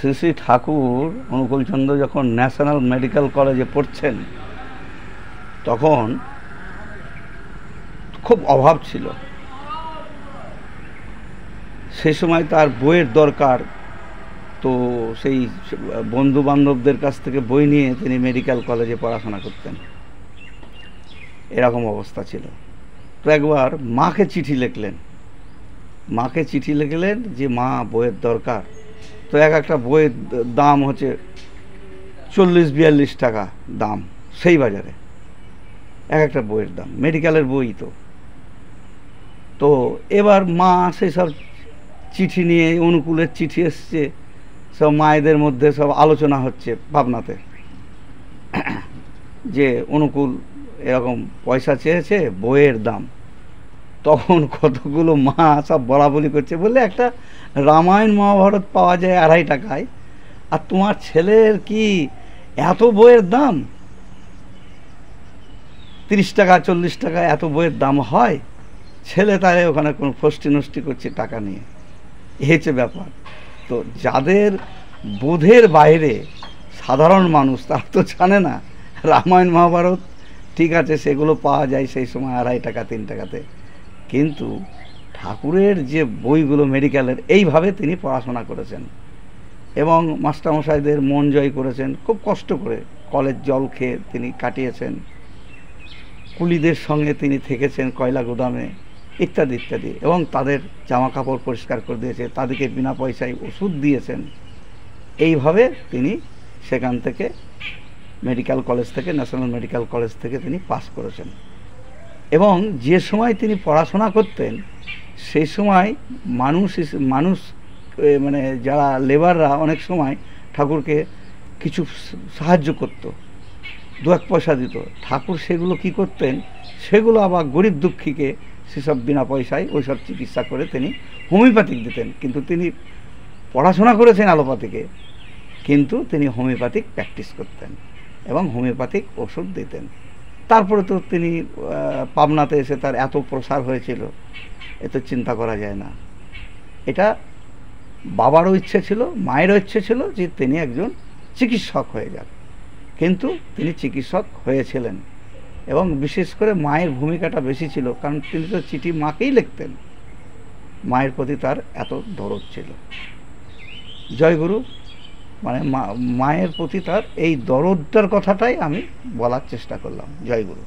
শ্রী শ্রী ঠাকুর অনুকূলচন্দ্র যখন national medical কলেজে পড়ছেন তখন খুব অভাব ছিল। সে সময় তার বইয়ের দরকার, তো সেই বন্ধু বান্ধবদের কাছ থেকে বই নিয়ে তিনি মেডিকেল কলেজে পড়াশোনা করতেন। এরকম অবস্থা ছিল। তো একবার মাকে চিঠি লিখলেন যে মা, বইয়ের দরকার। তো একটা বইয়ের দাম হচ্ছে 40-42 টাকা দাম সেই বাজারে, একটা বইয়ের দাম, মেডিকেলের বই। তো এবার মা সেই সব চিঠি নিয়ে, অনুকূলের চিঠি এসছে, সব মায়েদের মধ্যে সব আলোচনা হচ্ছে ভাবনাতে যে অনুকূল এরকম পয়সা চেয়েছে, বইয়ের দাম। তখন কতগুলো মা সব বলাবলি করছে, বললে একটা রামায়ণ মহাভারত পাওয়া যায় 2.5 টাকায়, আর তোমার ছেলের কি এত বইয়ের দাম? 30 টাকা 40 টাকা এত বইয়ের দাম হয়? ছেলে তাহলে ওখানে কোনো ফষ্টি নষ্টি করছে টাকা নিয়ে, এই হচ্ছে ব্যাপার। তো যাদের বোধের বাইরে সাধারণ মানুষ, তারা তো জানে না রামায়ণ মহাভারত ঠিক আছে সেগুলো পাওয়া যায় সেই সময় 2.5 টাকা 3 টাকাতে, কিন্তু ঠাকুরের যে বইগুলো মেডিকেলের, এইভাবে তিনি পড়াশোনা করেছেন এবং মাস্টারমশাইদের মন জয় করেছেন। খুব কষ্ট করে কলের জল খেয়ে তিনি কাটিয়েছেন, কুলিদের সঙ্গে তিনি থেকেছেন কয়লা গোদামে, ইত্যাদি ইত্যাদি, এবং তাদের জামা কাপড় পরিষ্কার করে দিয়েছে, তাদেরকে বিনা পয়সায় ওষুধ দিয়েছেন। এইভাবে তিনি সেখান থেকে মেডিকেল কলেজ থেকে, ন্যাশনাল মেডিকেল কলেজ থেকে তিনি পাস করেছেন। এবং যে সময় তিনি পড়াশোনা করতেন সেই সময় মানুষ মানে যারা লেবাররা অনেক সময় ঠাকুরকে কিছু সাহায্য করত, 2-1 পয়সা দিত। ঠাকুর সেগুলো কি করতেন, সেগুলো আবার গরিব দুঃখীকে সেসব বিনা পয়সায় ওইসব চিকিৎসা করে তিনি হোমিওপ্যাথিক দিতেন। কিন্তু তিনি পড়াশোনা করেছেন অ্যালোপ্যাথিকে, কিন্তু তিনি হোমিওপ্যাথিক প্র্যাকটিস করতেন এবং হোমিওপ্যাথিক ওষুধ দিতেন। তারপরে তো তিনি পাবনাতে এসে তার এত প্রসার হয়েছিল, এত চিন্তা করা যায় না। এটা বাবারও ইচ্ছে ছিল, মায়েরও ইচ্ছে ছিল যে তিনি একজন চিকিৎসক হয়ে যান, কিন্তু তিনি চিকিৎসক হয়েছিলেন। এবং বিশেষ করে মায়ের ভূমিকাটা বেশি ছিল, কারণ তিনি তো চিঠি মাকেই লিখতেন, মায়ের প্রতি তার এত দরদ ছিল। জয়গুরু, মানে মায়ের প্রতি তার এই দরদটার কথাটাই আমি বলার চেষ্টা করলাম। জয়গুরু।